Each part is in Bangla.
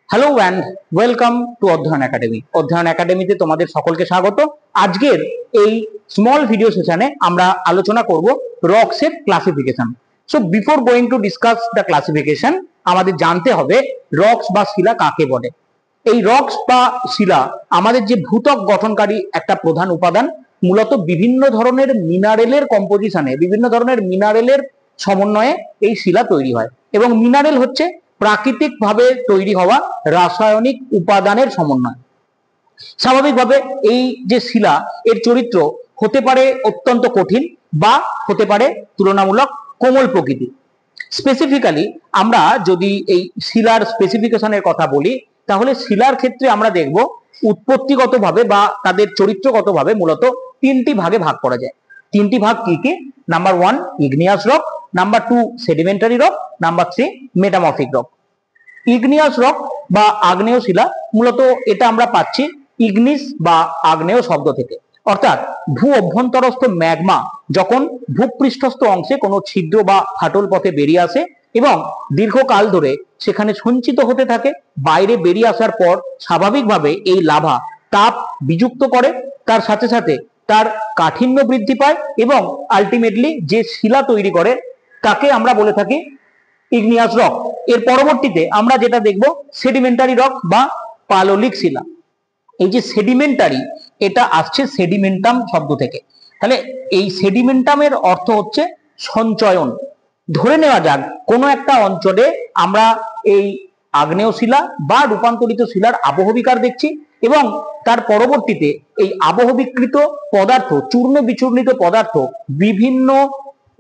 হ্যালো অ্যান্ড ওয়েলকাম টু অধ্যয়ন একাডেমি। অধ্যয়ন একাডেমিতে তোমাদের সকলকে স্বাগত। আজকের এই স্মল ভিডিও সেশনে আমরা আলোচনা করব রক্সের classification. So before going to discuss the classification, আমাদের জানতে হবে রক্স বা শিলা কাকে বলে। এই রক্স বা শিলা আমাদের যে ভূত্বক গঠনকারী একটা প্রধান উপাদান, মূলত বিভিন্ন ধরনের মিনারেলের কম্পোজিশনে, বিভিন্ন ধরনের মিনারেলের সমন্বয়ে এই শিলা তৈরি হয়। এবং মিনারেল হচ্ছে প্রাকৃতিকভাবে তৈরি হওয়া রাসায়নিক উপাদানের সমন্বয়। স্বাভাবিকভাবে এই যে শিলা, এর চরিত্র হতে পারে অত্যন্ত কঠিন বা হতে পারে তুলনামূলক কোমল প্রকৃতি। স্পেসিফিক্যালি আমরা যদি এই শিলার স্পেসিফিকেশনের কথা বলি, তাহলে শিলার ক্ষেত্রে আমরা দেখব উৎপত্তিগতভাবে বা তাদের চরিত্রগতভাবে মূলত তিনটি ভাগে ভাগ করা যায়। তিনটি ভাগ কি কি? Number 1 igneous rock, number 2 sedimentary rock, number 3 metamorphic rock. Igneous rock বা আগ্নেয় শিলা, মূলত এটা আমরা পাচ্ছি ইগনিস বা আগ্নেয় শব্দ থেকে। অর্থাৎ ভূ অভ্যন্তরস্থ ম্যাগমা যখন ভূপৃষ্ঠস্থ অংশে কোনো ছিদ্র বা ফাটল পথে বেরিয়ে আসে এবং দীর্ঘকাল ধরে সেখানে সঞ্চিত হতে থাকে, বাইরে বেরিয়ে আসার পর স্বাভাবিকভাবে এই লাভা তাপ বিযুক্ত করে, তার সাথে সাথে তার কাঠিন্য বৃদ্ধি পায় এবং আলটিমেটলি যে শিলা তৈরি করে তাকে আমরা বলে থাকি ইগনিয়াস রক। এর পরবর্তীতে আমরা যেটা দেখব সেডিমেন্টারি রক বা পাললিক শিলা। এই যে সেডিমেন্টারি, এটা আসছে সেডিমেন্টাম শব্দ থেকে। তাহলে এই সেডিমেন্টামের অর্থ হচ্ছে সঞ্চয়ন। ধরে নেওয়া যাক কোনো একটা অঞ্চলে আমরা এই আগ্নেয় শিলা বা রূপান্তরিত শিলার আবহবিকার দেখছি এবং তার পরবর্তীতে এই আবহবিকৃত পদার্থ, চূর্ণ বিচূর্ণিত পদার্থ বিভিন্ন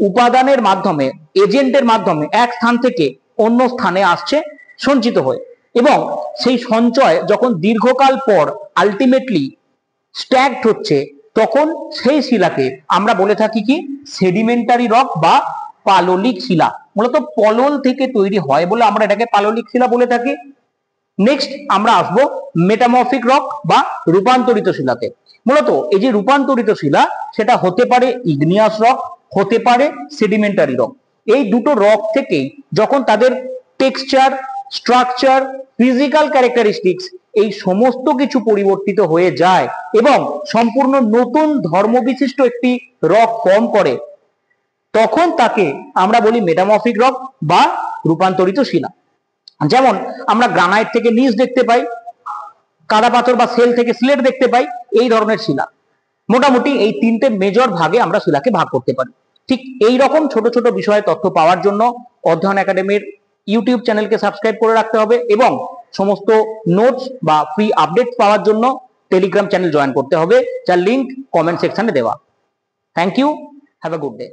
উপাদানের মাধ্যমে, এজেন্টের মাধ্যমে এক স্থান থেকে অন্য স্থানে আসছে সঞ্চিত হয়ে, এবং সেই সঞ্চয় যখন দীর্ঘকাল পর আলটিমেটলি স্ট্যাকড হচ্ছে, তখন সেই শিলাকে আমরা বলে থাকি কি সেডিমেন্টারি রক বা পাললিক শিলা। মূলত পলল থেকে তৈরি হয় বলে আমরা এটাকে পাললিক শিলা বলে থাকি। নেক্সট আমরা আসবো মেটামরফিক রক বা রূপান্তরিত শিলাতে। মূলত এই যে রূপান্তরিত শিলা, সেটা হতে পারে ইগনিয়াস রক, হতে পারে সেডিমেন্টারি রক। এই দুটো রক থেকেই যখন তাদের টেক্সচার, স্ট্রাকচার, ফিজিক্যাল ক্যারেক্টারিস্টিক্স এই সমস্ত কিছু পরিবর্তিত হয়ে যায় এবং সম্পূর্ণ নতুন ধর্মবিশিষ্ট একটি রক ফর্ম করে, তখন তাকে আমরা বলি মেটামরফিক রক বা রূপান্তরিত শিলা। যেমন আমরা গ্রানাইট থেকে নিজ দেখতে পাই, কাদা পাথর বা সেল থেকে স্লেট দেখতে পাই, এই ধরনের শিলা। মোটামুটি এই তিনটে মেজর ভাগে আমরা শিলাকে ভাগ করতে পারি। ঠিক এই রকম ছোট ছোট বিষয়ে তথ্য পাওয়ার জন্য অধ্যয়ন একাডেমির ইউটিউব চ্যানেলকে সাবস্ক্রাইব করে রাখতে হবে এবং সমস্ত নোটস বা ফ্রি আপডেট পাওয়ার জন্য টেলিগ্রাম চ্যানেল জয়েন করতে হবে, যার লিংক কমেন্ট সেকশনে দেওয়া। Thank you, have a good day.